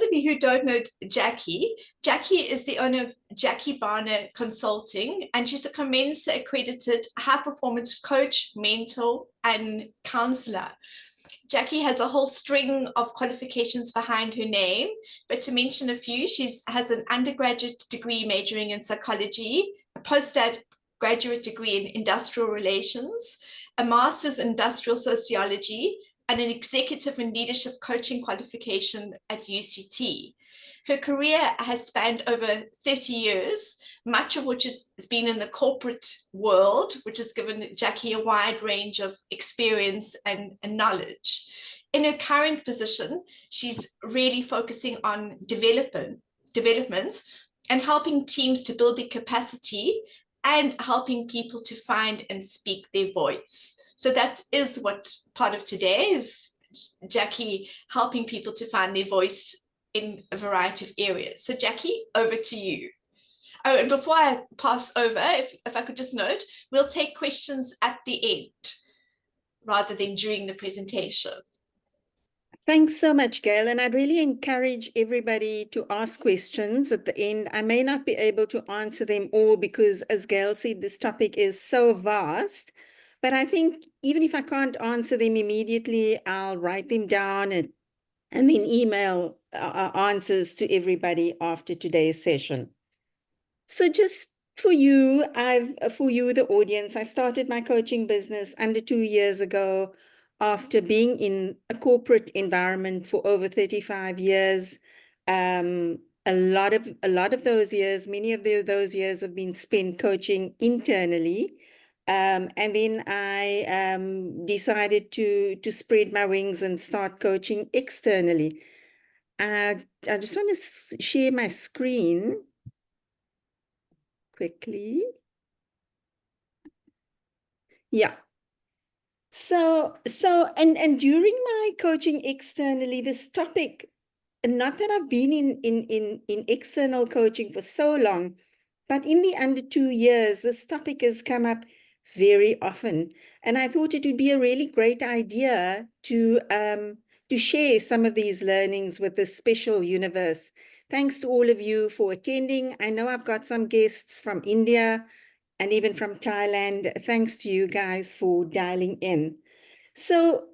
of you who don't know Jacquie, Jacquie is the owner of Jacquie Bhana Consulting, and she's a Commensa accredited high-performance coach, mentor, and counselor. Jacquie has a whole string of qualifications behind her name, but to mention a few, she has an undergraduate degree majoring in psychology, a postgraduate degree in industrial relations, a master's in industrial sociology, and an executive and leadership coaching qualification at UCT. Her career has spanned over 30 years, much of which has been in the corporate world, which has given Jacquie a wide range of experience and knowledge. In her current position, she's really focusing on development and helping teams to build their capacity and helping people to find and speak their voice. So that is what part of today is, Jacquie helping people to find their voice in a variety of areas. So Jacquie, over to you. Oh, and before I pass over, if I could just note, we'll take questions at the end rather than during the presentation. Thanks so much, Gail. And I'd really encourage everybody to ask questions at the end. I may not be able to answer them all because, as Gail said, this topic is so vast. But I think even if I can't answer them immediately, I'll write them down and then email answers to everybody after today's session. So just for you, the audience, I started my coaching business under 2 years ago after being in a corporate environment for over 35 years. A lot of those years, many of those years have been spent coaching internally. And then I decided to spread my wings and start coaching externally. I just want to share my screen quickly. Yeah. And during my coaching externally, this topic, not that I've been in external coaching for so long, but in the under 2 years, this topic has come up very often. And I thought it would be a really great idea to share some of these learnings with this special universe. Thanks to all of you for attending. I know I've got some guests from India and even from Thailand. Thanks to you guys for dialing in. So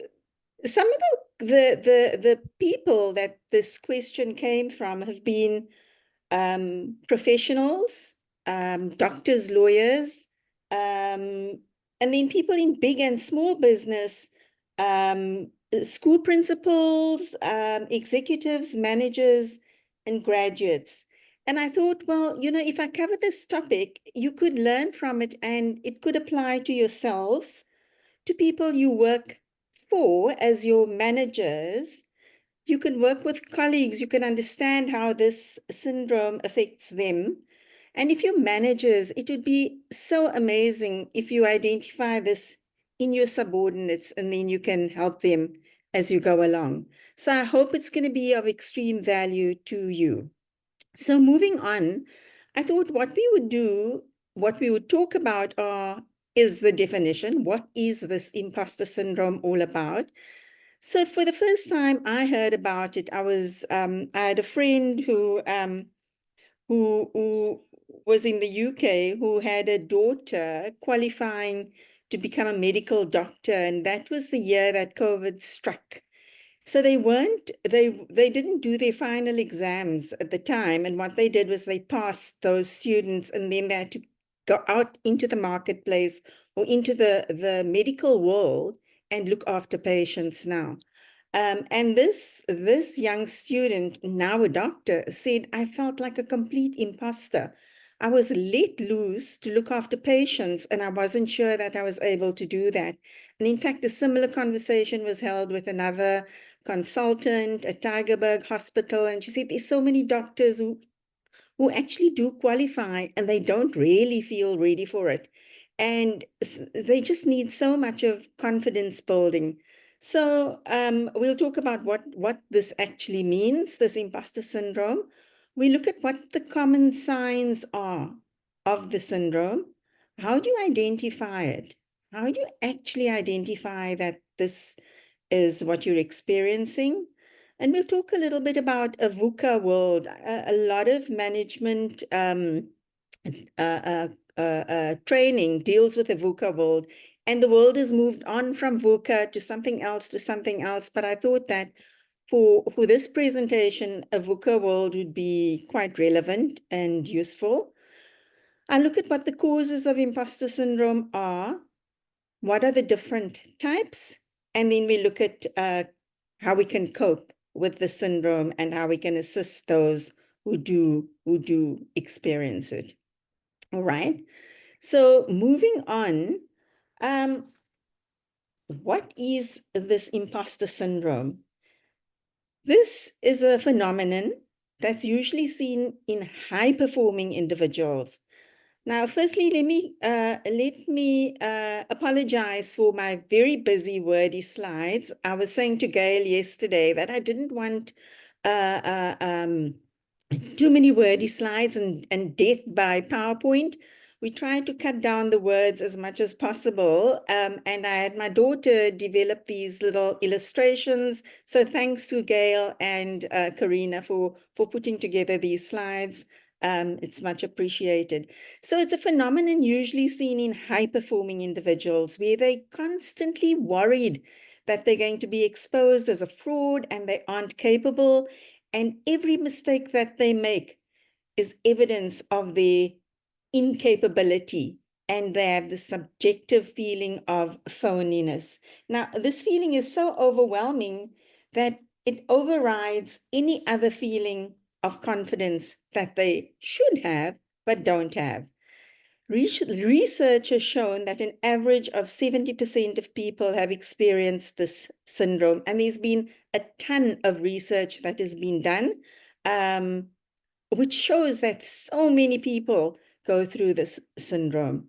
some of the people that this question came from have been professionals, doctors, lawyers, and then people in big and small business, school principals, executives, managers, and graduates. And I thought, well, if I cover this topic, you could learn from it and it could apply to yourselves, to people you work for as your managers. You can work with colleagues, you can understand how this syndrome affects them. And if you're managers, it would be so amazing if you identify this in your subordinates and then you can help them as you go along. So I hope it's going to be of extreme value to you. So moving on, I thought what we would talk about is the definition. What is this imposter syndrome all about? So for the first time I heard about it, I had a friend who was in the UK, who had a daughter qualifying to become a medical doctor, and that was the year that COVID struck. So they didn't do their final exams at the time, and what they did was they passed those students, and then they had to go out into the marketplace or into the medical world and look after patients now. And this young student, now a doctor, said, I felt like a complete imposter. I was let loose to look after patients, and I wasn't sure that I was able to do that. And in fact, a similar conversation was held with another consultant at Tygerberg Hospital, and she said there's so many doctors who actually do qualify, and they don't really feel ready for it. And they just need so much of confidence building. So we'll talk about what this actually means, this imposter syndrome. We look at what the common signs are of the syndrome. How do you identify it? How do you actually identify that this is what you're experiencing? And we'll talk a little bit about a VUCA world. A lot of management training deals with the VUCA world, and the world has moved on from VUCA to something else, but I thought that for this presentation, a VUCA world would be quite relevant and useful. I look at what the causes of imposter syndrome are, what are the different types, and then we look at how we can cope with the syndrome and how we can assist those who do experience it. All right. So moving on, what is this imposter syndrome? This is a phenomenon that's usually seen in high-performing individuals. Now, firstly, let me apologize for my very busy, wordy slides. I was saying to Gail yesterday that I didn't want too many wordy slides and death by PowerPoint. We tried to cut down the words as much as possible. And I had my daughter develop these little illustrations. So thanks to Gail and Karina for putting together these slides. It's much appreciated. So it's a phenomenon usually seen in high-performing individuals where they're constantly worried that they're going to be exposed as a fraud and they aren't capable. And every mistake that they make is evidence of their incapability, and they have the subjective feeling of phoniness. Now, this feeling is so overwhelming that it overrides any other feeling of confidence that they should have but don't have. Research has shown that an average of 70% of people have experienced this syndrome, and there's been a ton of research that has been done, which shows that so many people go through this syndrome.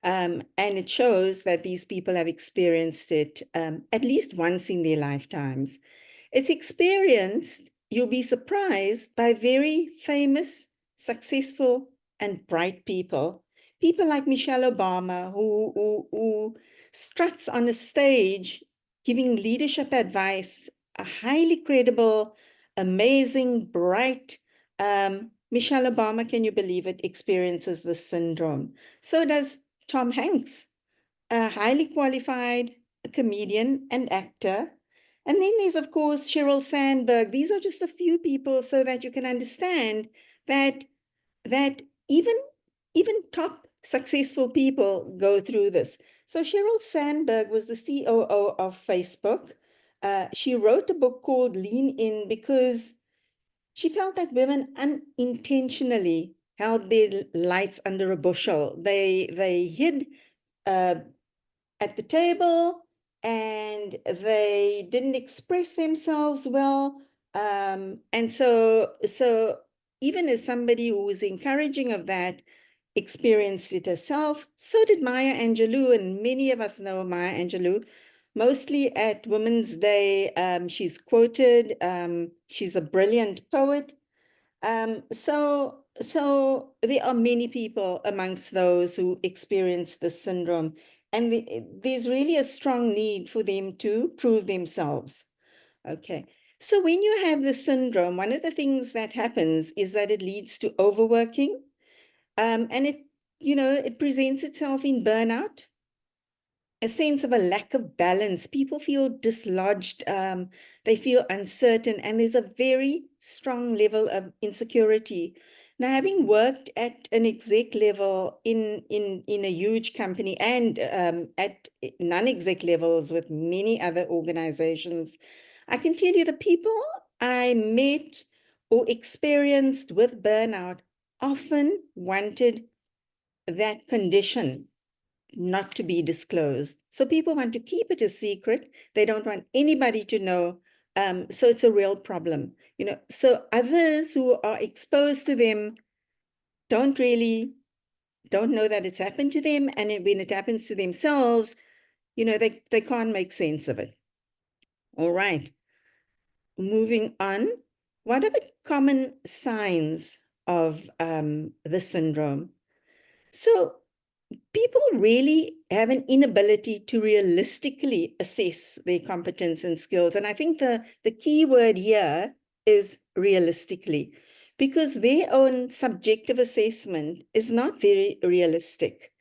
And it shows that these people have experienced it at least once in their lifetimes. It's experienced, you'll be surprised, by very famous, successful, and bright people. People like Michelle Obama, who struts on a stage giving leadership advice, a highly credible, amazing, bright, Michelle Obama, can you believe it, experiences this syndrome. So does Tom Hanks, a highly qualified comedian and actor. And then there's, of course, Sheryl Sandberg. These are just a few people so that you can understand that even top successful people go through this. So Sheryl Sandberg was the COO of Facebook. She wrote a book called Lean In because she felt that women unintentionally held their lights under a bushel. They hid at the table and they didn't express themselves well. And so even as somebody who was encouraging of that, experienced it herself, so did Maya Angelou, and many of us know Maya Angelou. Mostly at Women's Day, she's quoted. She's a brilliant poet. So there are many people amongst those who experience this syndrome, and there's really a strong need for them to prove themselves. Okay. So when you have the syndrome, one of the things that happens is that it leads to overworking, and it presents itself in burnout, a sense of a lack of balance. People feel dislodged, they feel uncertain, and there's a very strong level of insecurity. Now, having worked at an exec level in a huge company and at non-exec levels with many other organizations, I can tell you the people I met or experienced with burnout often wanted that condition not to be disclosed. So people want to keep it a secret. They don't want anybody to know. So it's a real problem, So others who are exposed to them don't know that it's happened to them. And when it happens to themselves, they can't make sense of it. All right. Moving on. What are the common signs of the syndrome? So people really have an inability to realistically assess their competence and skills. And I think the key word here is realistically, because their own subjective assessment is not very realistic.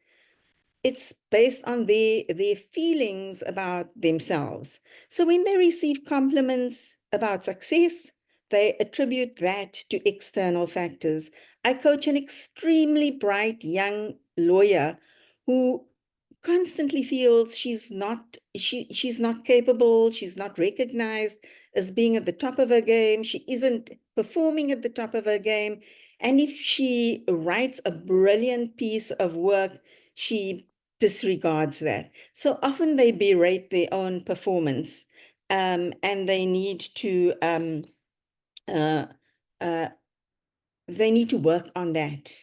It's based on their feelings about themselves. So when they receive compliments about success, they attribute that to external factors. I coach an extremely bright young lawyer who constantly feels she's not capable, she's not recognized as being at the top of her game, she isn't performing at the top of her game. And if she writes a brilliant piece of work, she disregards that. So often they berate their own performance, and they need to uh, uh, work on that.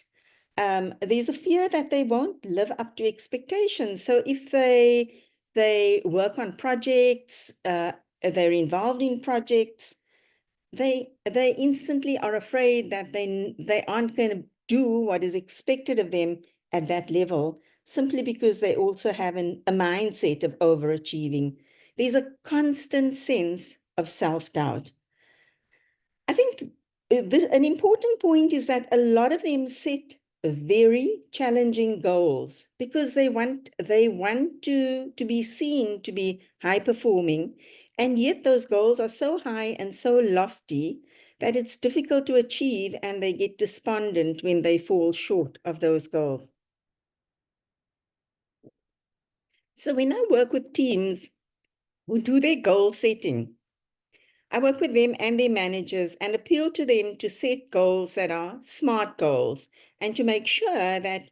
There's a fear that they won't live up to expectations. So if they work on projects, they're involved in projects, they instantly are afraid that they aren't going to do what is expected of them at that level, simply because they also have a mindset of overachieving. There's a constant sense of self-doubt. I think an important point is that a lot of them set very challenging goals because they want to be seen to be high performing, and yet those goals are so high and so lofty that it's difficult to achieve, and they get despondent when they fall short of those goals. So when I work with teams who do their goal setting, I work with them and their managers and appeal to them to set goals that are SMART goals, and to make sure that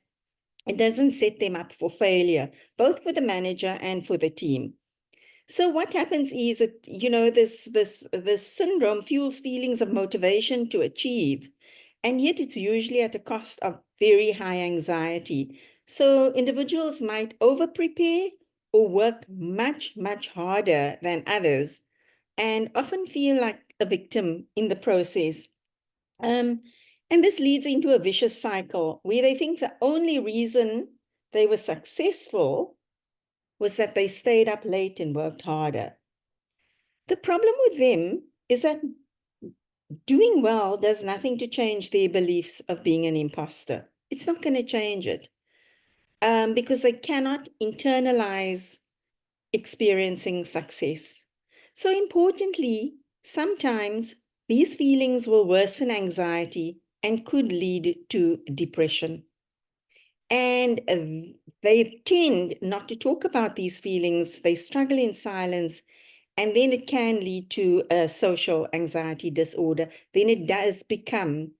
it doesn't set them up for failure, both for the manager and for the team. So what happens is that, this syndrome fuels feelings of motivation to achieve, and yet it's usually at a cost of very high anxiety. So individuals might over-prepare or work much, much harder than others, and often feel like a victim in the process. And this leads into a vicious cycle where they think the only reason they were successful was that they stayed up late and worked harder. The problem with them is that doing well does nothing to change their beliefs of being an imposter. It's not going to change it, because they cannot internalize experiencing success. So importantly, sometimes these feelings will worsen anxiety and could lead to depression. And they tend not to talk about these feelings. They struggle in silence, and then it can lead to a social anxiety disorder. Then it does become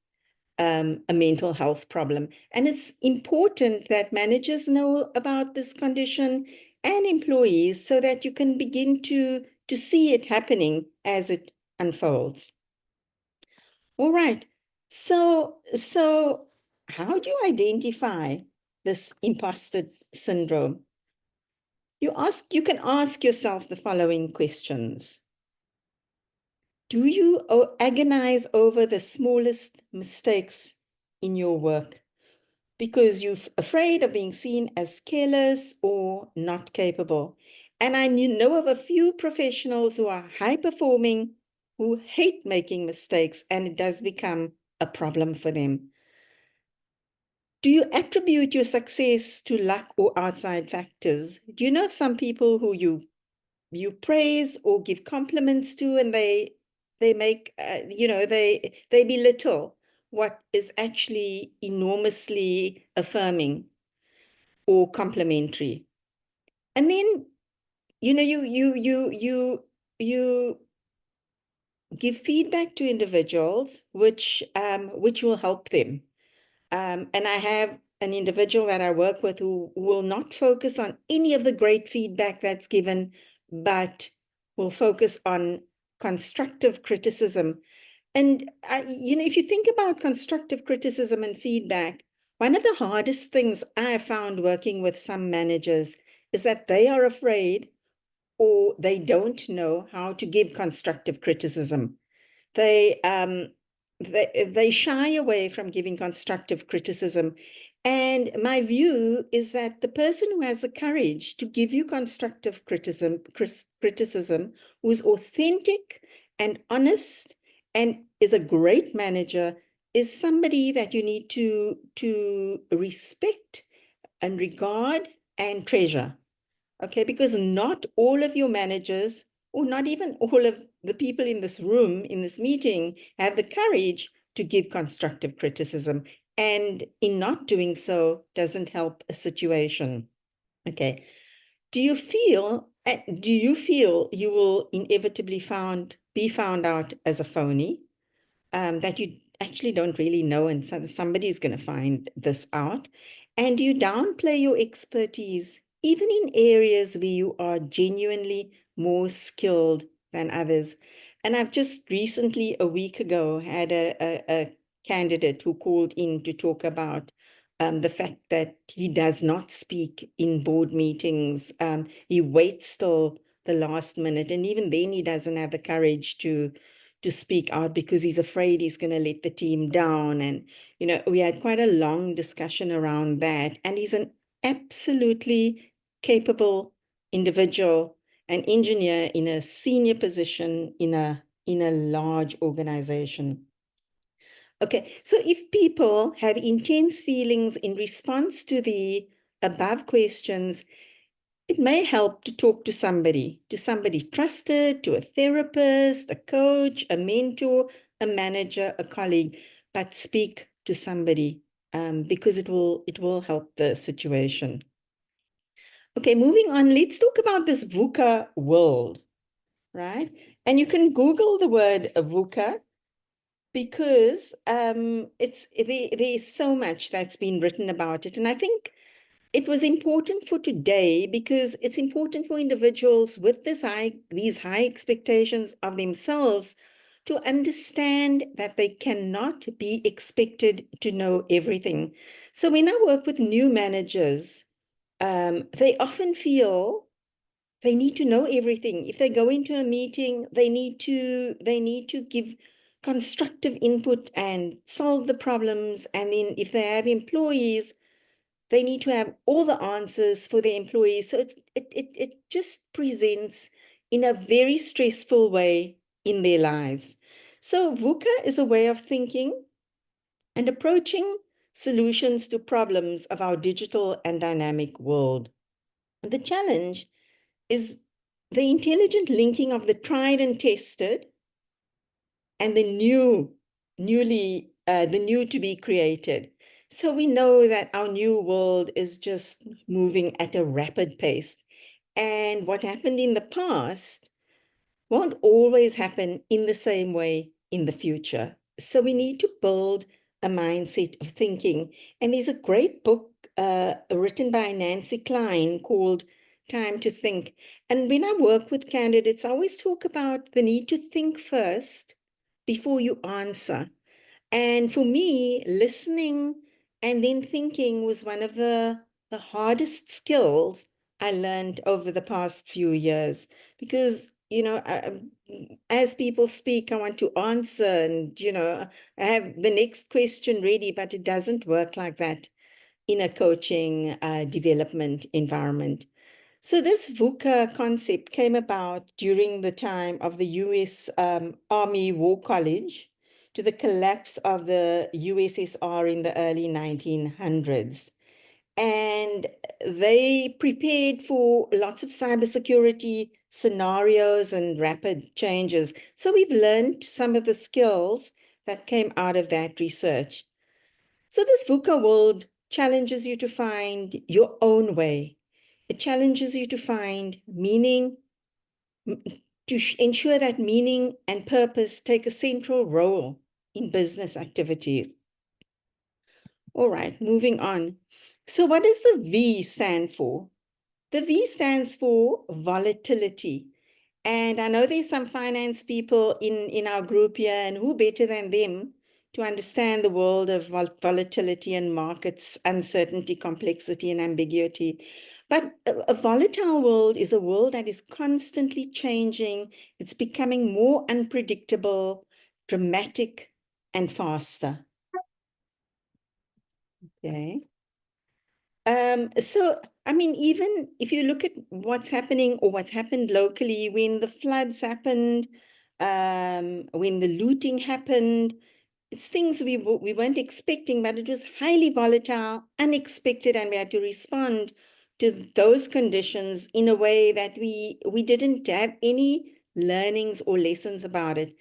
a mental health problem. And it's important that managers know about this condition and employees, so that you can begin to see it happening as it unfolds. All right. So how do you identify this imposter syndrome? You can ask yourself the following questions. Do you agonize over the smallest mistakes in your work because you're afraid of being seen as careless or not capable? And I know of a few professionals who are high performing, who hate making mistakes, and it does become a problem for them. Do you attribute your success to luck or outside factors? Do you know of some people who you praise or give compliments to, and they make they belittle what is actually enormously affirming or complimentary? And then you give feedback to individuals which will help them. And I have an individual that I work with who will not focus on any of the great feedback that's given, but will focus on constructive criticism. And, if you think about constructive criticism and feedback, one of the hardest things I have found working with some managers is that they are afraid, or they don't know how to give constructive criticism. They they shy away from giving constructive criticism. And my view is that the person who has the courage to give you constructive criticism, who is authentic and honest and is a great manager, is somebody that you need to respect and regard and treasure. Okay, because not all of your managers, or not even all of the people in this room, in this meeting, have the courage to give constructive criticism. And in not doing so, doesn't help a situation. Okay. Do you feel you will inevitably be found out as a phony? That you actually don't really know, and so somebody's going to find this out. And you downplay your expertise, even in areas where you are genuinely more skilled than others. And I've just recently, a week ago, had a candidate who called in to talk about the fact that he does not speak in board meetings. He waits till the last minute, and even then he doesn't have the courage to speak out because he's afraid he's going to let the team down. And, we had quite a long discussion around that. And he's an absolutely capable individual, an engineer in a senior position in a large organization. Okay, so if people have intense feelings in response to the above questions, it may help to talk to somebody trusted, to a therapist, a coach, a mentor, a manager, a colleague, but speak to somebody because it will help the situation. Okay, moving on, let's talk about this VUCA world, right? And you can Google the word VUCA because there's so much that's been written about it. And I think it was important for today because it's important for individuals with these high expectations of themselves to understand that they cannot be expected to know everything. So when I work with new managers, they often feel they need to know everything. If they go into a meeting, they need to give constructive input and solve the problems. And then if they have employees, they need to have all the answers for their employees. So it just presents in a very stressful way in their lives. So VUCA is a way of thinking and approaching solutions to problems of our digital and dynamic world. The challenge is the intelligent linking of the tried and tested and the new to be created. So we know that our new world is just moving at a rapid pace. And what happened in the past won't always happen in the same way in the future. So we need to build a mindset of thinking. And there's a great book written by Nancy Klein called Time to Think. And when I work with candidates, I always talk about the need to think first before you answer. And for me, listening and then thinking was one of the hardest skills I learned over the past few years because, as people speak, I want to answer and, I have the next question ready, but it doesn't work like that in a coaching development environment. So this VUCA concept came about during the time of the US Army War College to the collapse of the USSR in the early 1900s. And they prepared for lots of cybersecurity scenarios and rapid changes. So we've learned some of the skills that came out of that research. So this VUCA world challenges you to find your own way. It challenges you to find meaning, to ensure that meaning and purpose take a central role in business activities. All right, moving on. So what does the V stand for? The V stands for volatility. And I know there's some finance people in our group here, and who better than them to understand the world of volatility and markets, uncertainty, complexity, and ambiguity. But a volatile world is a world that is constantly changing. It's becoming more unpredictable, dramatic, and faster. Okay. So, I mean, even if you look at what's happening or what's happened locally, when the floods happened, when the looting happened, it's things we weren't expecting, but it was highly volatile, unexpected, and we had to respond to those conditions in a way that we didn't have any learnings or lessons about it.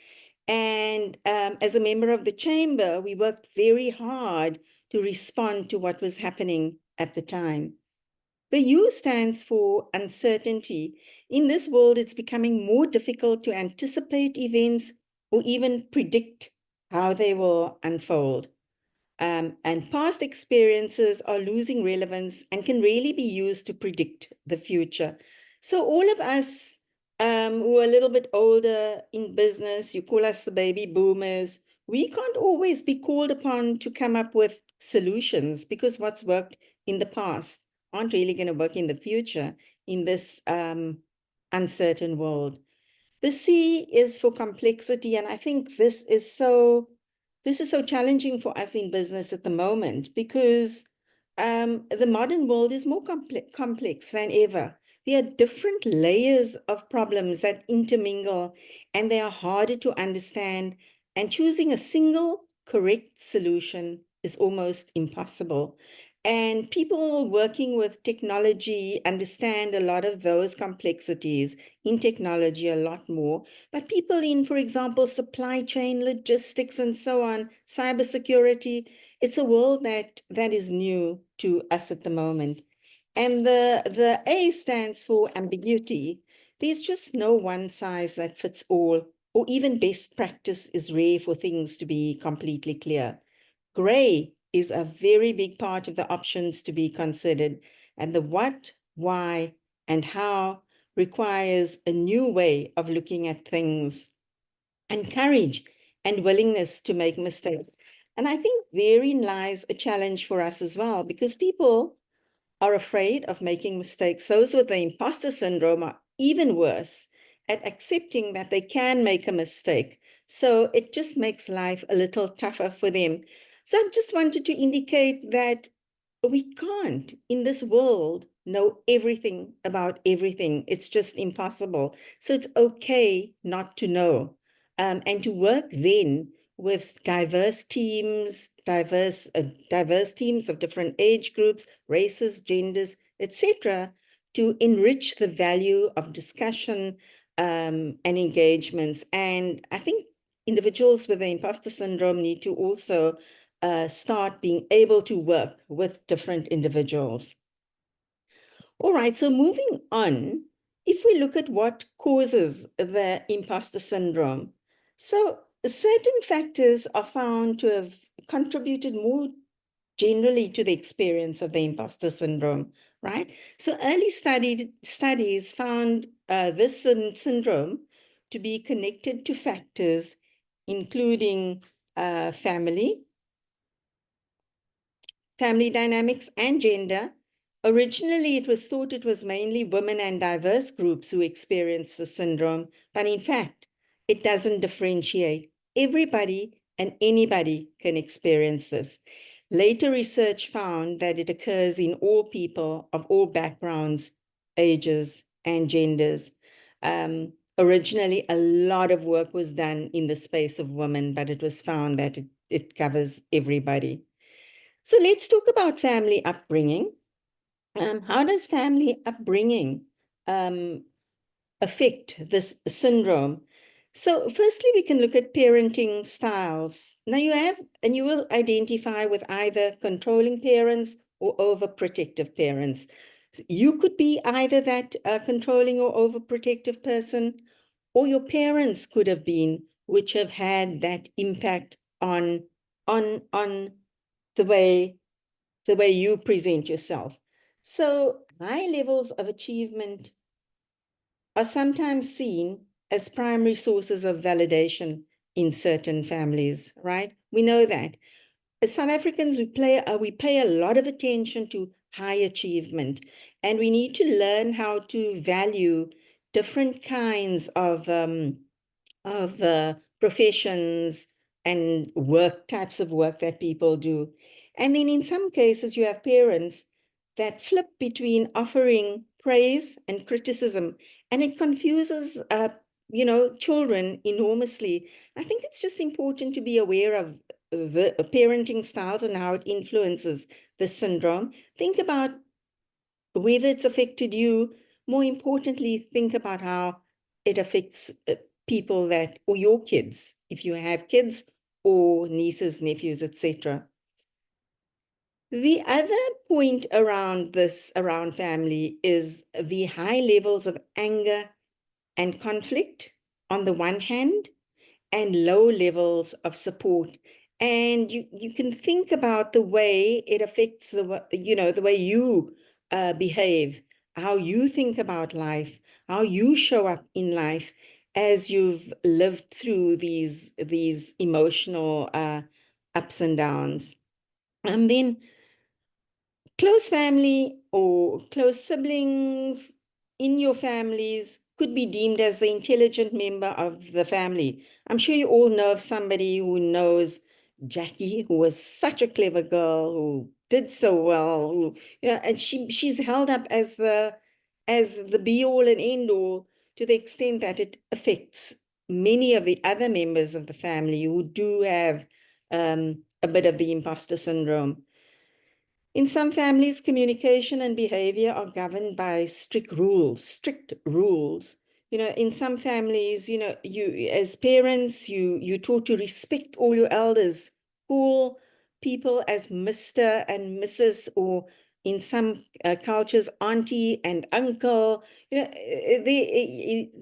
And as a member of the chamber, we worked very hard to respond to what was happening at the time. The U stands for uncertainty. In this world, it's becoming more difficult to anticipate events or even predict how they will unfold. And past experiences are losing relevance and can really be used to predict the future. So all of us who are a little bit older in business, you call us the baby boomers, we can't always be called upon to come up with solutions because what's worked in the past aren't really going to work in the future in this uncertain world. The C is for complexity, and I think this is so challenging for us in business at the moment because the modern world is more complex than ever. There are different layers of problems that intermingle, and they are harder to understand. And choosing a single correct solution is almost impossible. And people working with technology understand a lot of those complexities in technology a lot more. But people in, for example, supply chain, logistics, and so on, cybersecurity, it's a world that is new to us at the moment. And the A stands for ambiguity. There's just no one size that fits all, or even best practice is rare for things to be completely clear. Gray is a very big part of the options to be considered, and the what, why, and how requires a new way of looking at things, and courage and willingness to make mistakes. And I think therein lies a challenge for us as well, because people are afraid of making mistakes. Those with the imposter syndrome are even worse at accepting that they can make a mistake. So it just makes life a little tougher for them. So I just wanted to indicate that we can't in this world know everything about everything. It's just impossible. So it's okay not to know, and to work then with diverse teams, diverse teams of different age groups, races, genders, etc., to enrich the value of discussion and engagements. And I think individuals with the imposter syndrome need to also start being able to work with different individuals. All right, so moving on, if we look at what causes the imposter syndrome, so certain factors are found to have contributed more generally to the experience of the imposter syndrome, right? So early studies found this syndrome to be connected to factors including family dynamics, and gender. Originally, it was thought it was mainly women and diverse groups who experience the syndrome, but in fact, it doesn't differentiate. Everybody and anybody can experience this. Later research found that it occurs in all people of all backgrounds, ages, and genders. Originally, a lot of work was done in the space of women, but it was found that it covers everybody. So let's talk about family upbringing. How does family upbringing affect this syndrome? So firstly, we can look at parenting styles. Now you will identify with either controlling parents or overprotective parents. So you could be either that controlling or overprotective person, or your parents could have been, which have had that impact on the way you present yourself. So high levels of achievement are sometimes seen as primary sources of validation in certain families, right? We know that. As South Africans, we pay a lot of attention to high achievement, and we need to learn how to value different kinds of professions and types of work that people do. And then in some cases, you have parents that flip between offering praise and criticism, and it confuses children enormously. I think it's just important to be aware of the parenting styles and how it influences this syndrome. Think about whether it's affected you. More importantly, think about how it affects people or your kids, if you have kids or nieces, nephews, etc. The other point around family, is the high levels of anger and conflict on the one hand, and low levels of support. And you can think about the way it affects the way you behave, how you think about life, how you show up in life as you've lived through these emotional ups and downs. And then close family or close siblings in your families could be deemed as the intelligent member of the family. I'm sure you all know of somebody who knows Jacquie, who was such a clever girl, who did so well, and she's held up as the be all and end all, to the extent that it affects many of the other members of the family who do have a bit of the imposter syndrome. In some families, communication and behavior are governed by strict rules. In some families, you as parents, you're taught to respect all your elders, call people as Mr. and Mrs., or in some cultures, auntie and uncle.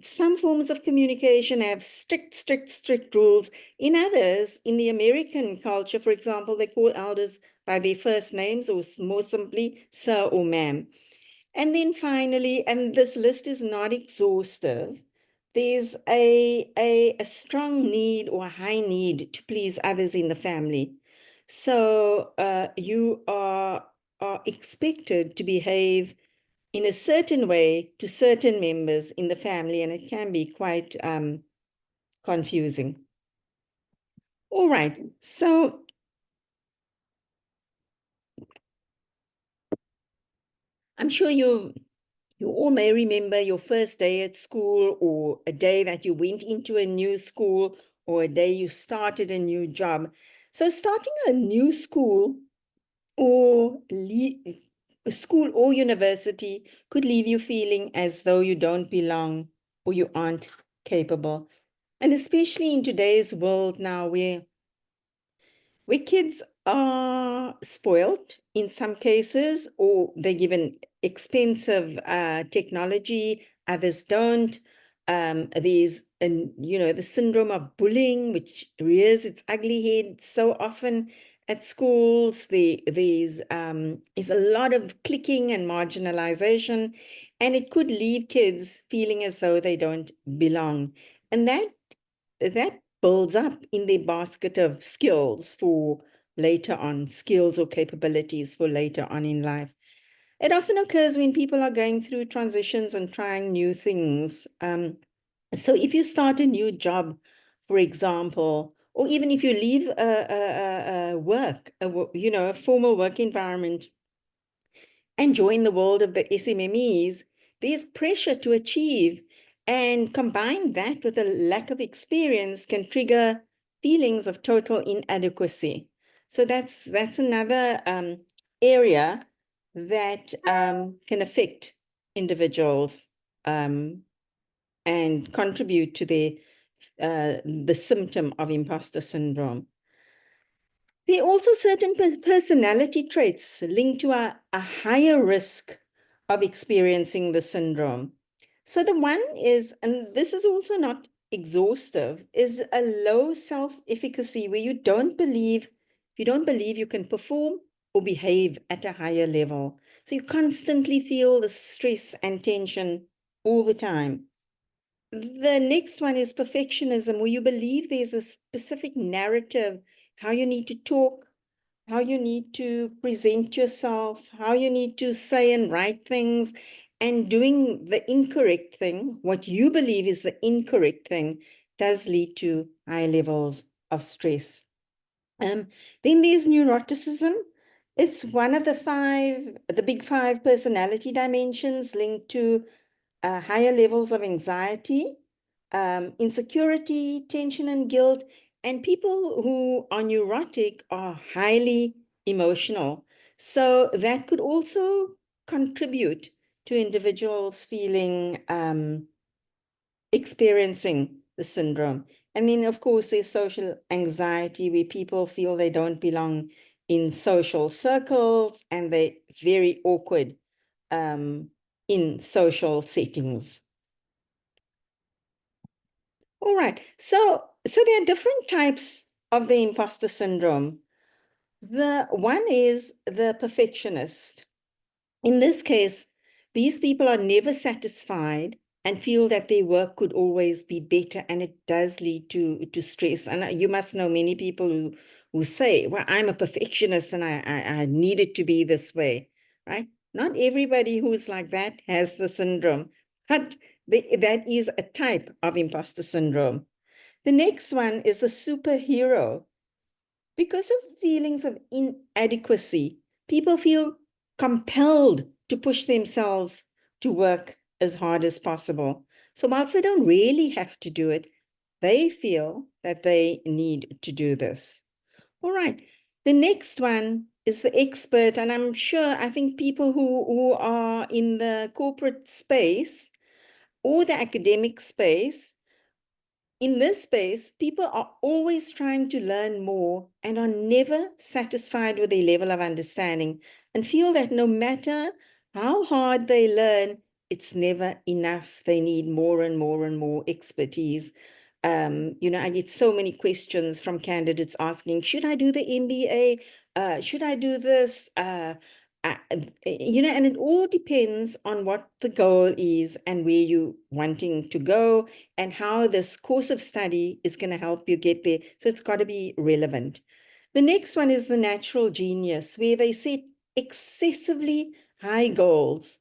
Some forms of communication have strict rules. In others, in the American culture, for example, they call elders by their first names, or more simply, sir or ma'am. And then finally, and this list is not exhaustive, there's a strong need or a high need to please others in the family. So you are expected to behave in a certain way to certain members in the family, and it can be quite confusing. All right, so I'm sure you all may remember your first day at school, or a day that you went into a new school, or a day you started a new job. So starting a new school or university could leave you feeling as though you don't belong or you aren't capable. And especially in today's world now, where kids are spoiled in some cases, or they're given expensive technology, others don't. There's the syndrome of bullying, which rears its ugly head so often at schools. There's is a lot of cliquing and marginalization, and it could leave kids feeling as though they don't belong. And that builds up in their basket of skills for later on, skills or capabilities for later on in life. It often occurs when people are going through transitions and trying new things. So if you start a new job, for example, or even if you leave a formal work environment and join the world of the SMMEs, there's pressure to achieve. And combine that with a lack of experience can trigger feelings of total inadequacy. So that's another area that can affect individuals and contribute to the symptom of imposter syndrome. There are also certain personality traits linked to a higher risk of experiencing the syndrome. So the one is, and this is also not exhaustive, is a low self-efficacy, where you don't believe you can perform or behave at a higher level. So you constantly feel the stress and tension all the time. The next one is perfectionism, where you believe there's a specific narrative, how you need to talk, how you need to present yourself, how you need to say and write things, and doing the incorrect thing, what you believe is the incorrect thing, does lead to high levels of stress. Then there's neuroticism. It's one of the big five personality dimensions linked to higher levels of anxiety, insecurity, tension, and guilt. And people who are neurotic are highly emotional. So that could also contribute to individuals feeling experiencing the syndrome. And then, of course, there's social anxiety where people feel they don't belong in social circles and they're very awkward in social settings. All right. So there are different types of the imposter syndrome. The one is the perfectionist. In this case, these people are never satisfied and feel that their work could always be better, and it does lead to stress. And you must know many people who say, well, I'm a perfectionist and I need it to be this way, right? Not everybody who's like that has the syndrome, but that is a type of imposter syndrome. The next one is the superhero. Because of feelings of inadequacy, people feel compelled to push themselves to work as hard as possible. So whilst they don't really have to do it, they feel that they need to do this. All right. The next one is the expert. And I think people who are in the corporate space or the academic space, in this space, people are always trying to learn more and are never satisfied with their level of understanding and feel that no matter how hard they learn, it's never enough. They need more and more and more expertise. I get so many questions from candidates asking, should I do the MBA? Should I do this? And it all depends on what the goal is and where you're wanting to go and how this course of study is going to help you get there. So it's got to be relevant. The next one is the natural genius, where they set excessively high goals.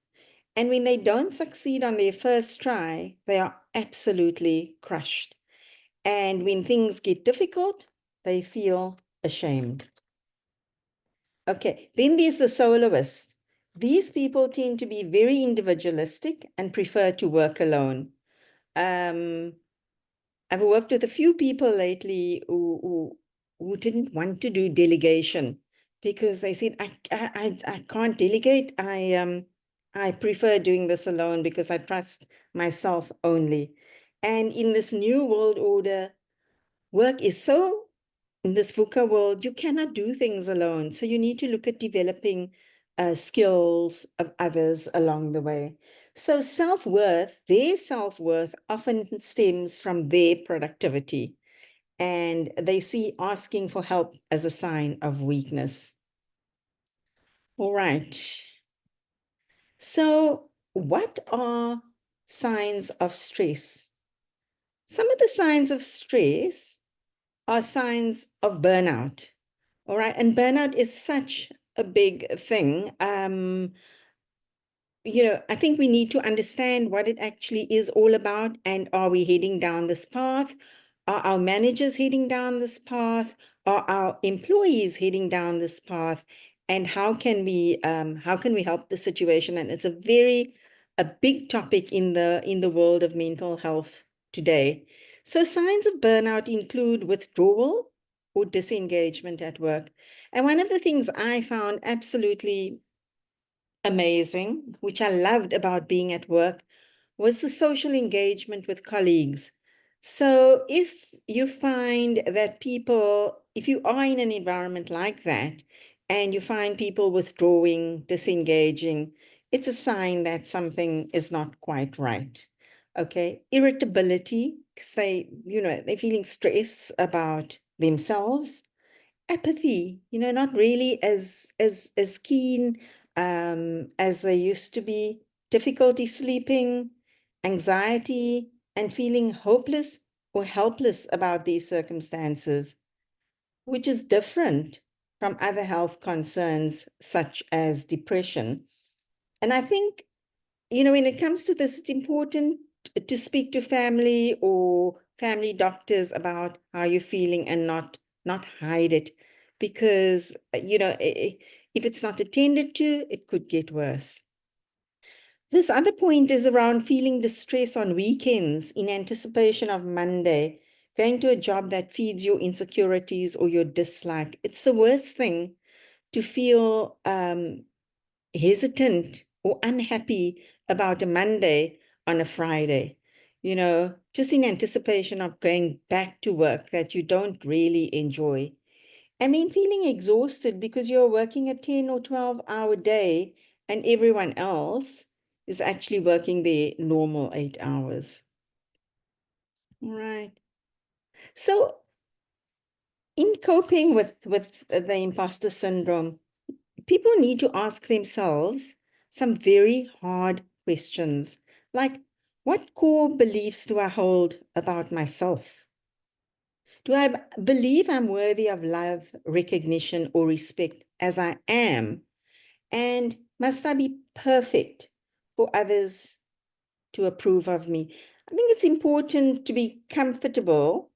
And when they don't succeed on their first try, they are absolutely crushed. And when things get difficult, they feel ashamed. Okay, then there's the soloist. These people tend to be very individualistic and prefer to work alone. I've worked with a few people lately who didn't want to do delegation because they said, I can't delegate. I prefer doing this alone because I trust myself only. And in this new world order, work is so, in this VUCA world, you cannot do things alone. So you need to look at developing skills of others along the way. So their self-worth often stems from their productivity. And they see asking for help as a sign of weakness. All right. So what are signs of stress? Some of the signs of stress are signs of burnout. All right. And burnout is such a big thing. I think we need to understand what it actually is all about. And are we heading down this path? Are our managers heading down this path? Are our employees heading down this path? And how can we help the situation? And it's a big topic in the world of mental health today. So signs of burnout include withdrawal or disengagement at work. And one of the things I found absolutely amazing, which I loved about being at work, was the social engagement with colleagues. So if you find that if you are in an environment like that and you find people withdrawing, disengaging, it's a sign that something is not quite right. Okay. Irritability, because they're feeling stress about themselves. Apathy, not really as keen as they used to be. Difficulty sleeping, anxiety, and feeling hopeless or helpless about these circumstances, which is different from other health concerns such as depression. And I think, when it comes to this, it's important to speak to family or family doctors about how you're feeling and not hide it, because if it's not attended to, it could get worse. This other point is around feeling distress on weekends in anticipation of Monday, going to a job that feeds your insecurities or your dislike. It's the worst thing to feel hesitant or unhappy about a Monday on a Friday, just in anticipation of going back to work that you don't really enjoy. And then feeling exhausted because you're working a 10 or 12-hour day and everyone else is actually working their normal 8 hours. All right. So in coping with the imposter syndrome, people need to ask themselves some very hard questions, like, what core beliefs do I hold about myself? Do I believe I'm worthy of love, recognition, or respect as I am? And must I be perfect for others to approve of me? I think it's important to be comfortable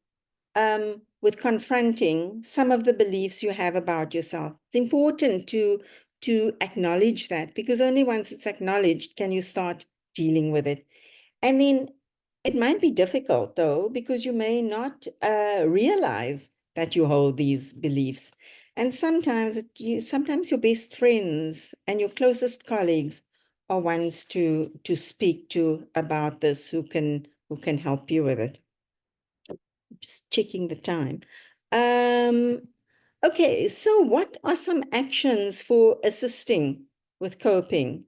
with confronting some of the beliefs you have about yourself. It's important to acknowledge that, because only once it's acknowledged can you start dealing with it. And then it might be difficult, though, because you may not realize that you hold these beliefs. And sometimes your best friends and your closest colleagues are ones to speak to about this, who can help you with it. Just checking the time. Okay, so what are some actions for assisting with coping?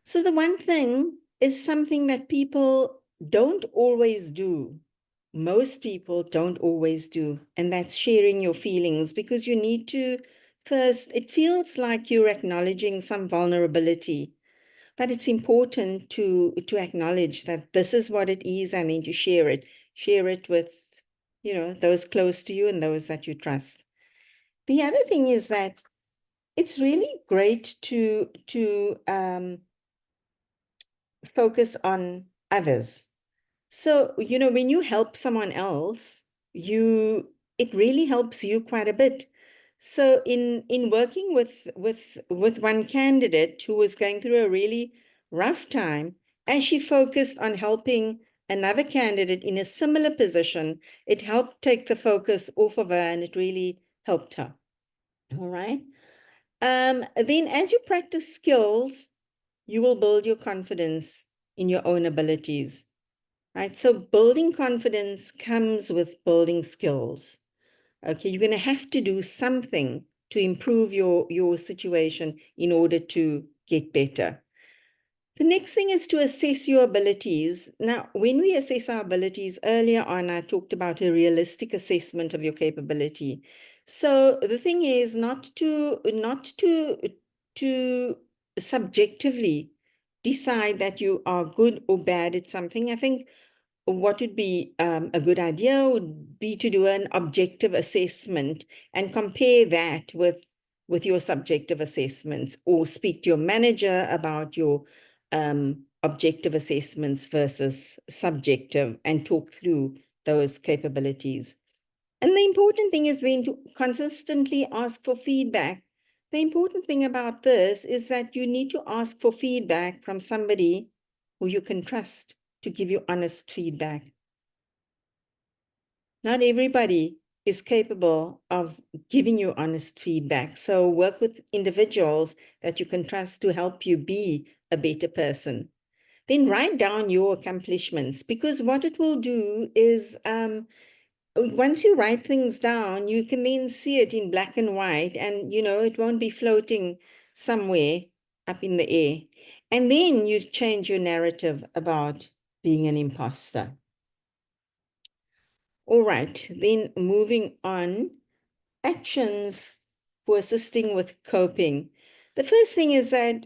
So the one thing is something that people don't always do. Most people don't always do, and that's sharing your feelings, because you need to first, it feels like you're acknowledging some vulnerability, but it's important to acknowledge that this is what it is, and then to share it. Share it with, those close to you and those that you trust. The other thing is that it's really great to focus on others. So, when you help someone else, it really helps you quite a bit. So in working with one candidate who was going through a really rough time, as she focused on helping another candidate in a similar position, it helped take the focus off of her, and it really helped her. All right. Then as you practice skills, you will build your confidence in your own abilities. Right? So building confidence comes with building skills. Okay, you're going to have to do something to improve your situation in order to get better. The next thing is to assess your abilities. Now, when we assess our abilities, earlier on, I talked about a realistic assessment of your capability. So the thing is not to subjectively decide that you are good or bad at something. I think what would be a good idea would be to do an objective assessment and compare that with your subjective assessments, or speak to your manager about your objective assessments versus subjective, and talk through those capabilities. And the important thing is then to consistently ask for feedback. The important thing about this is that you need to ask for feedback from somebody who you can trust to give you honest feedback. Not everybody is capable of giving you honest feedback. So work with individuals that you can trust to help you be a better person. Then write down your accomplishments, because what it will do is once you write things down, you can then see it in black and white, and it won't be floating somewhere up in the air. And then you change your narrative about being an imposter. All right, then moving on, actions for assisting with coping. The first thing is that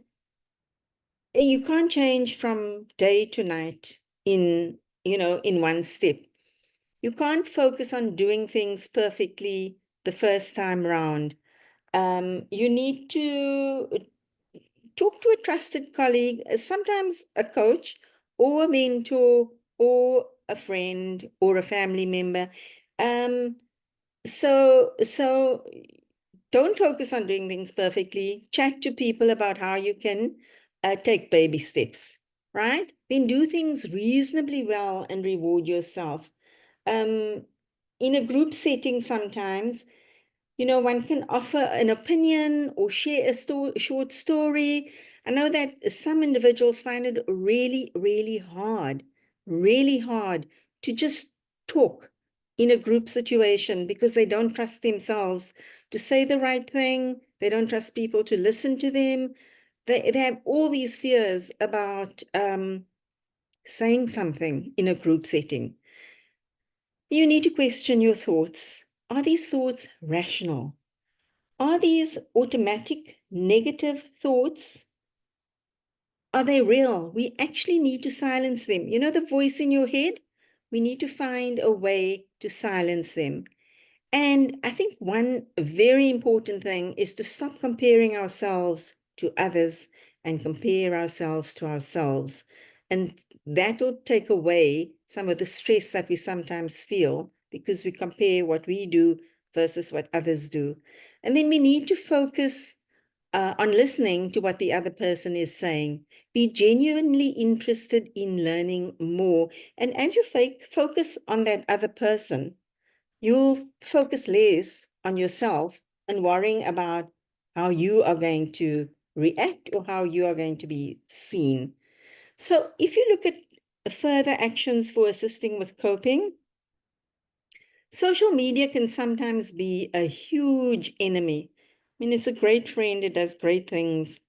you can't change from day to night in one step. You can't focus on doing things perfectly the first time round. You need to talk to a trusted colleague, sometimes a coach or a mentor, or a friend or a family member. So don't focus on doing things perfectly. Chat to people about how you can take baby steps, right? Then do things reasonably well and reward yourself. In a group setting, sometimes, one can offer an opinion or share a short story. I know that some individuals find it really, really hard to just talk in a group situation because they don't trust themselves to say the right thing. They don't trust people to listen to them. They have all these fears about saying something in a group setting. You need to question your thoughts. Are these thoughts rational? Are these automatic negative thoughts? Are they real? We actually need to silence them. You know, the voice in your head? We need to find a way to silence them. And I think one very important thing is to stop comparing ourselves to others and compare ourselves to ourselves. And that will take away some of the stress that we sometimes feel because we compare what we do versus what others do. And then we need to focus on listening to what the other person is saying. Be genuinely interested in learning more. And as you focus on that other person, you'll focus less on yourself and worrying about how you are going to react or how you are going to be seen. So if you look at further actions for assisting with coping, social media can sometimes be a huge enemy. I mean, it's a great friend, it does great things,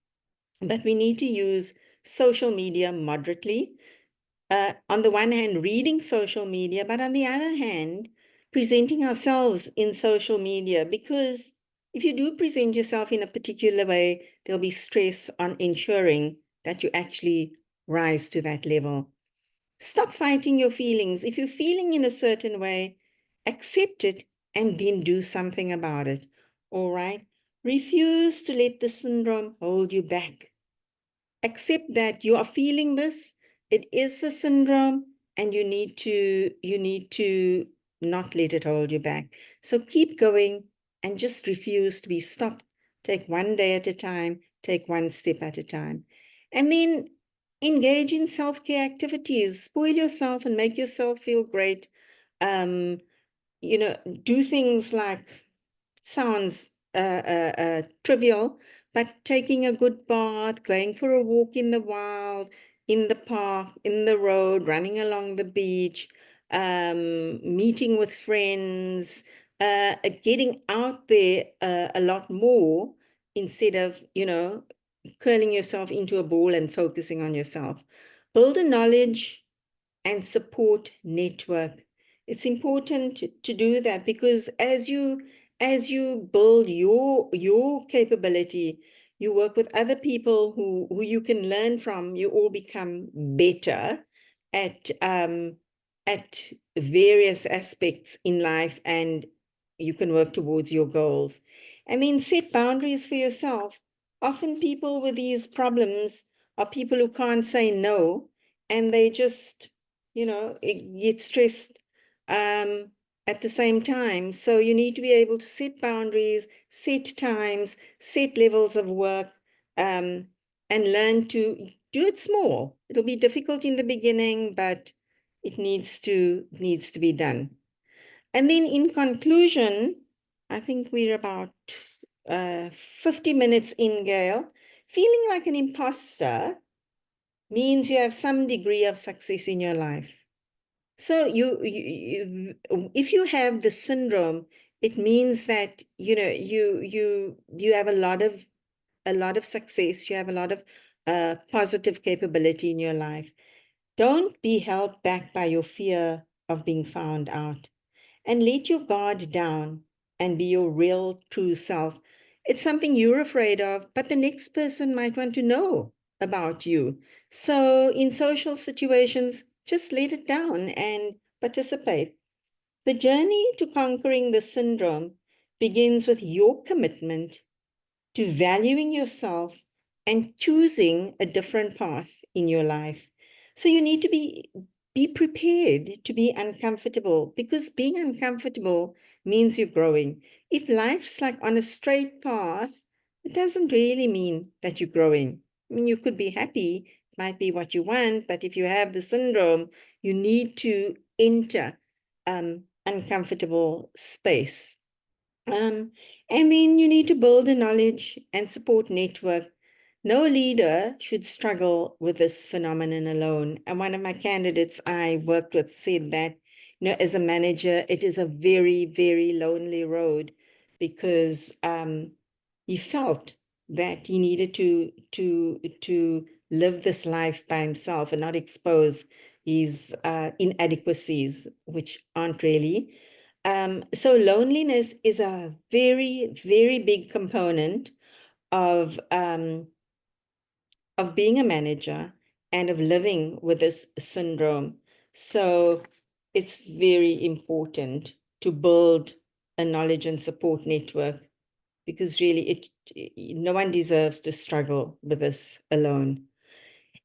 but we need to use social media moderately. On the one hand, reading social media, but on the other hand, presenting ourselves in social media, because if you do present yourself in a particular way, there'll be stress on ensuring that you actually rise to that level. Stop fighting your feelings. If you're feeling in a certain way, accept it and then do something about it. All right? Refuse to let the syndrome hold you back. Accept that you are feeling this. It is the syndrome, and you need to not let it hold you back. So keep going and just refuse to be stopped. Take one day at a time, take one step at a time. And then engage in self-care activities. Spoil yourself and make yourself feel great. Um, do things like sounds trivial, but taking a good bath, going for a walk in the wild, in the park, in the road, running along the beach, meeting with friends, getting out there a lot more instead of, curling yourself into a ball and focusing on yourself. Build a knowledge and support network. It's important to do that because as you build your capability, you work with other people who you can learn from, you all become better at at various aspects in life, and you can work towards your goals. And then set boundaries for yourself. Often people with these problems are people who can't say no, and they just get stressed at the same time. So you need to be able to set boundaries, set times, set levels of work, and learn to do it small. It'll be difficult in the beginning, but it needs to be done. And then in conclusion, I think we're about 50 minutes in, Gail. Feeling like an imposter means you have some degree of success in your life. So if you have the syndrome, it means that you have a lot of success. You have a lot of positive capability in your life. Don't be held back by your fear of being found out, and let your guard down and be your real true self. It's something you're afraid of, but the next person might want to know about you. So in social situations, just let it down and participate. The journey to conquering the syndrome begins with your commitment to valuing yourself and choosing a different path in your life. So you need to be be prepared to be uncomfortable, because being uncomfortable means you're growing. If life's like on a straight path, it doesn't really mean that you're growing. I mean, you could be happy, it might be what you want, but if you have the syndrome, you need to enter uncomfortable space. And then you need to build a knowledge and support network. No leader should struggle with this phenomenon alone. And one of my candidates I worked with said that, as a manager, it is a very, very lonely road, because he felt that he needed to live this life by himself and not expose his inadequacies, which aren't really. So loneliness is a very, very big component of being a manager and of living with this syndrome. So it's very important to build a knowledge and support network, because really no one deserves to struggle with this alone.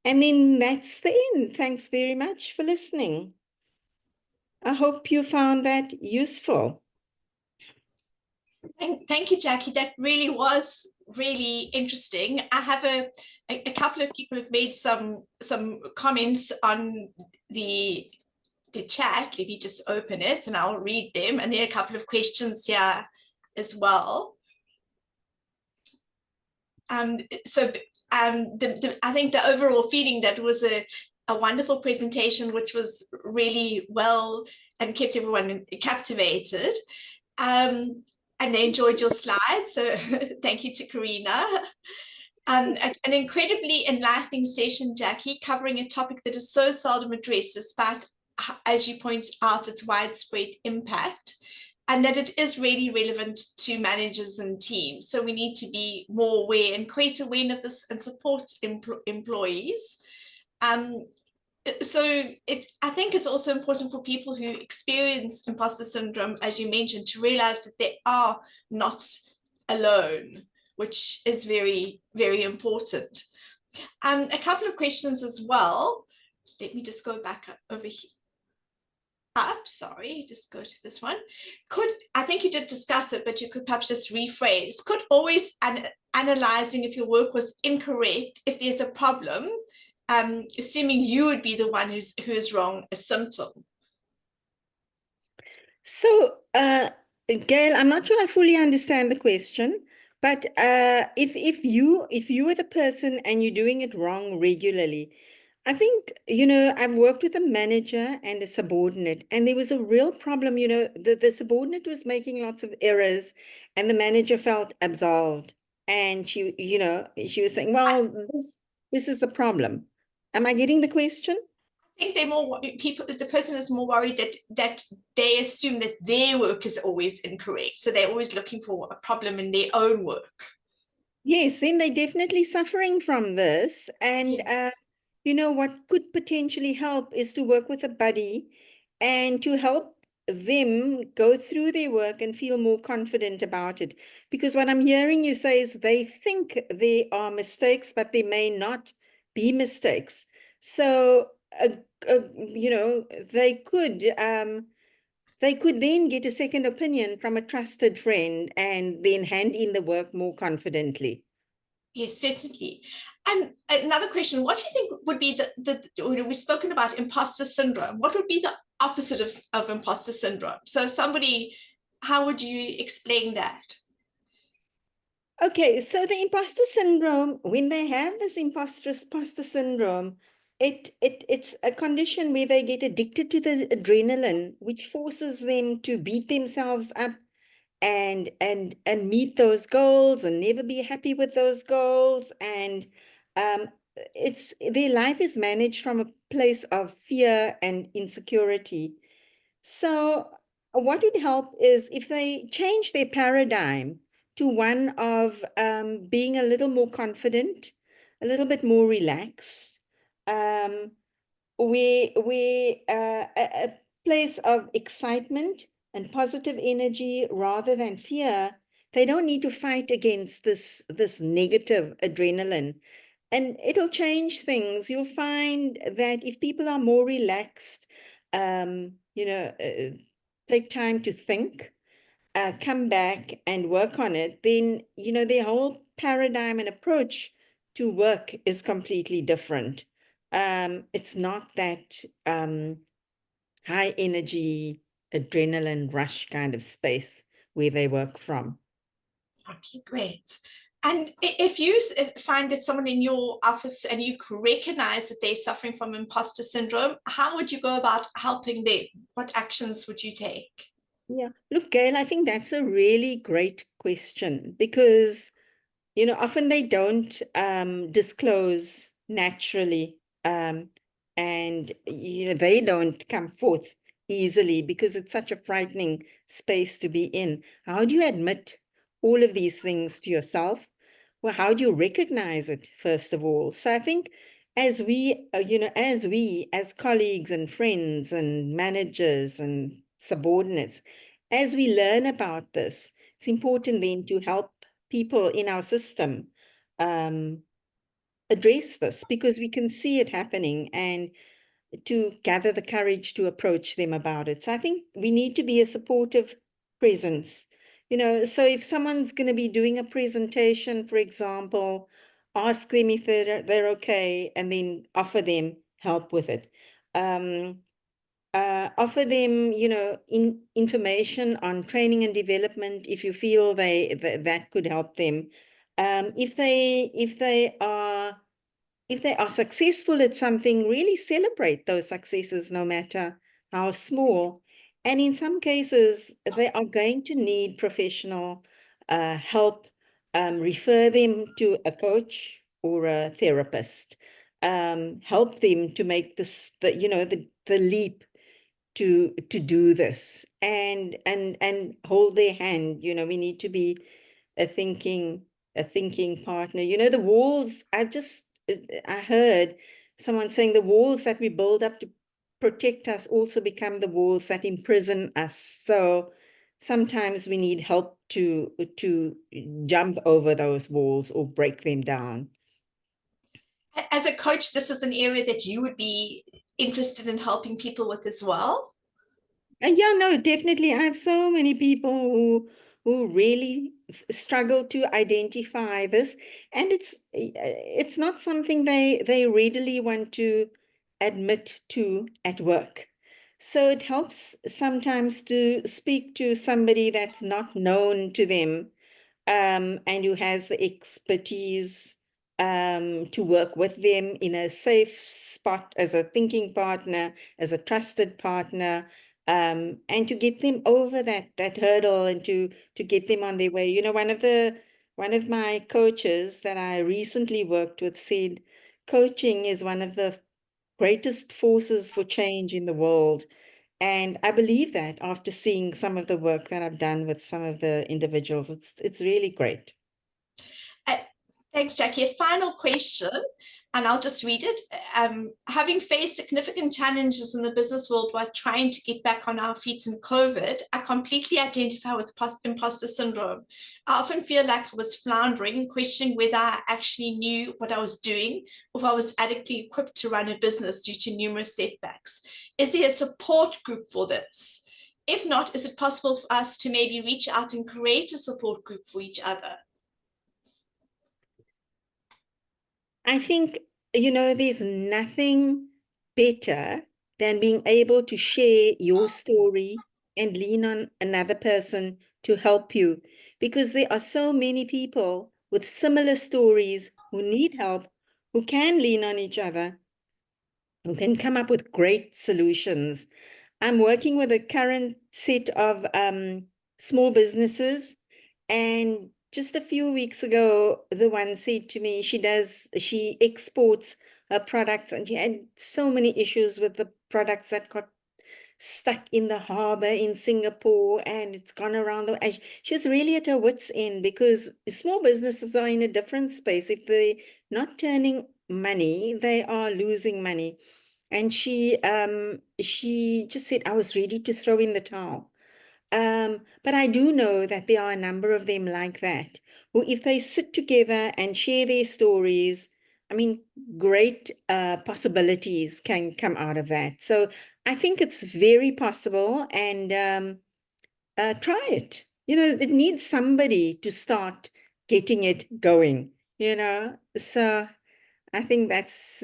And then that's the end. Thanks very much for listening. I hope you found that useful. Thank you, Jacquie. That really was really interesting. I have a couple of people have made some comments on the chat. Let me just open it and I'll read them. And there are a couple of questions here as well. So I think the overall feeling that was a wonderful presentation, which was really well and kept everyone captivated. And they enjoyed your slides. So thank you to Karina. An incredibly enlightening session, Jacquie, covering a topic that is so seldom addressed, despite, as you point out, its widespread impact, and that it is really relevant to managers and teams. So we need to be more aware and create awareness of this and support employees. So I think it's also important for people who experience imposter syndrome, as you mentioned, to realize that they are not alone, which is very, very important. A couple of questions as well. Let me just go back over here. Sorry, just go to this one. I think you did discuss it, but you could perhaps just rephrase. Could always analyzing if your work was incorrect, if there's a problem, assuming you would be the one who is wrong, a symptom. So, Gail, I'm not sure I fully understand the question, but if you are the person and you're doing it wrong regularly, I think, I've worked with a manager and a subordinate, and there was a real problem. The subordinate was making lots of errors, and the manager felt absolved. And she was saying, well, this is the problem. Am I getting the question? I think they're more people. The person is more worried that they assume that their work is always incorrect, so they're always looking for a problem in their own work. Yes, then they're definitely suffering from this. And, Yes. What could potentially help is to work with a buddy and to help them go through their work and feel more confident about it. Because what I'm hearing you say is they think there are mistakes, but there may not be mistakes. So, they could then get a second opinion from a trusted friend and then hand in the work more confidently. Yes, certainly. And another question, what do you think would be we've spoken about imposter syndrome, what would be the opposite of imposter syndrome? So how would you explain that? Okay, so the imposter syndrome, when they have this imposter syndrome, it's a condition where they get addicted to the adrenaline, which forces them to beat themselves up and meet those goals and never be happy with those goals. And it's their life is managed from a place of fear and insecurity. So what would help is if they change their paradigm to one of being a little more confident, a little bit more relaxed, a place of excitement and positive energy rather than fear. They don't need to fight against this negative adrenaline. and it'll change things. You'll find that if people are more relaxed, take time to think, come back and work on it, then, their whole paradigm and approach to work is completely different. It's not that high energy, adrenaline rush kind of space where they work from. Okay, great. And if you find that someone in your office and you recognize that they're suffering from imposter syndrome, how would you go about helping them? What actions would you take? Yeah. Look, Gail, I think that's a really great question because often they don't disclose naturally, and they don't come forth easily because it's such a frightening space to be in. How do you admit all of these things to yourself? Well, how do you recognize it, first of all? So I think as colleagues and friends and managers and subordinates, as we learn about this, it's important then to help people in our system um, address this because we can see it happening and to gather the courage to approach them about it. So I think we need to be a supportive presence. So if someone's going to be doing a presentation, for example, ask them if they're okay and then offer them help with it. Offer them, information on training and development if you feel that could help them. If they are successful at something, really celebrate those successes, no matter how small. And in some cases, they are going to need professional help. Refer them to a coach or a therapist. Help them to make the leap to do this and hold their hand. We need to be a thinking a thinking partner. The walls, I heard someone saying the walls that we build up to protect us also become the walls that imprison us. So sometimes we need help to jump over those walls or break them down. As a coach, this is an area that you would be interested in helping people with as well. Yeah, no, definitely. I have so many people who really struggle to identify this, and it's not something they readily want to admit to at work. So it helps sometimes to speak to somebody that's not known to them, and who has the expertise to work with them in a safe spot as a thinking partner, as a trusted partner, and to get them over that hurdle and to get them on their way. One of my coaches that I recently worked with said, coaching is one of the greatest forces for change in the world. And I believe that after seeing some of the work that I've done with some of the individuals, it's really great. Uh, Thanks, Jacquie. A final question, and I'll just read it. Having faced significant challenges in the business world while trying to get back on our feet in COVID, I completely identify with imposter syndrome. I often feel like I was floundering, questioning whether I actually knew what I was doing, or if I was adequately equipped to run a business due to numerous setbacks. Is there a support group for this? If not, is it possible for us to maybe reach out and create a support group for each other? I think, there's nothing better than being able to share your story and lean on another person to help you, because there are so many people with similar stories who need help, who can lean on each other, who can come up with great solutions. I'm working with a current set of small businesses, and just a few weeks ago, the one said to me, she exports her products, and she had so many issues with the products that got stuck in the harbor in Singapore, and it's gone around and she was really at her wits' end because small businesses are in a different space. If they're not turning money, they are losing money. And she just said, I was ready to throw in the towel. But I do know that there are a number of them like that, who, if they sit together and share their stories, I mean, great possibilities can come out of that. So I think it's very possible, and try it. It needs somebody to start getting it going, So I think that's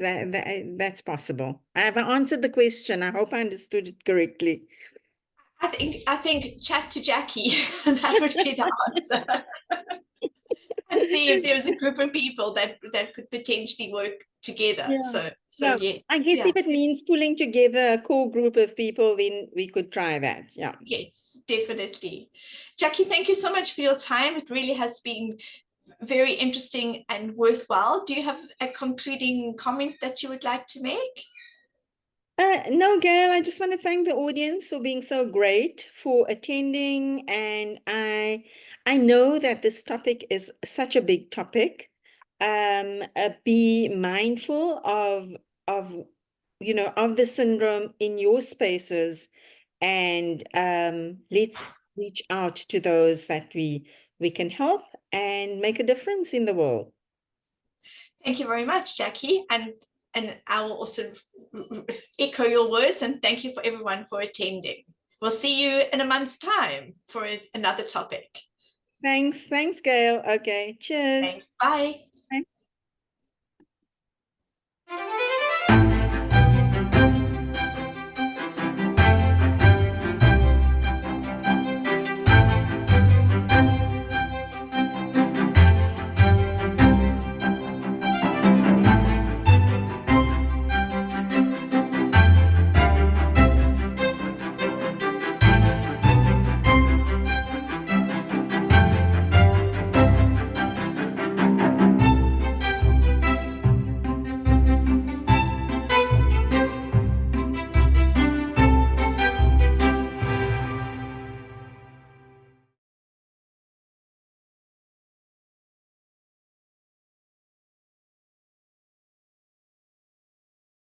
possible. I have answered the question. I hope I understood it correctly. I think chat to Jacquie. That would be the answer. And see if there's a group of people that could potentially work together. Yeah. So Yeah. yeah, I guess yeah. if it means pulling together a core group of people, then we could try that. Yeah. Yes, definitely. Jacquie, thank you so much for your time. It really has been very interesting and worthwhile. Do you have a concluding comment that you would like to make? No, Gail, I just want to thank the audience for being so great, for attending. And I know that this topic is such a big topic. Be mindful of of the syndrome in your spaces, and let's reach out to those that we can help and make a difference in the world. Thank you very much, Jacquie. And I will also echo your words and thank you for everyone for attending. We'll see you in a month's time for another topic. Thanks, Gail. Okay, cheers. Thanks. Bye. Bye.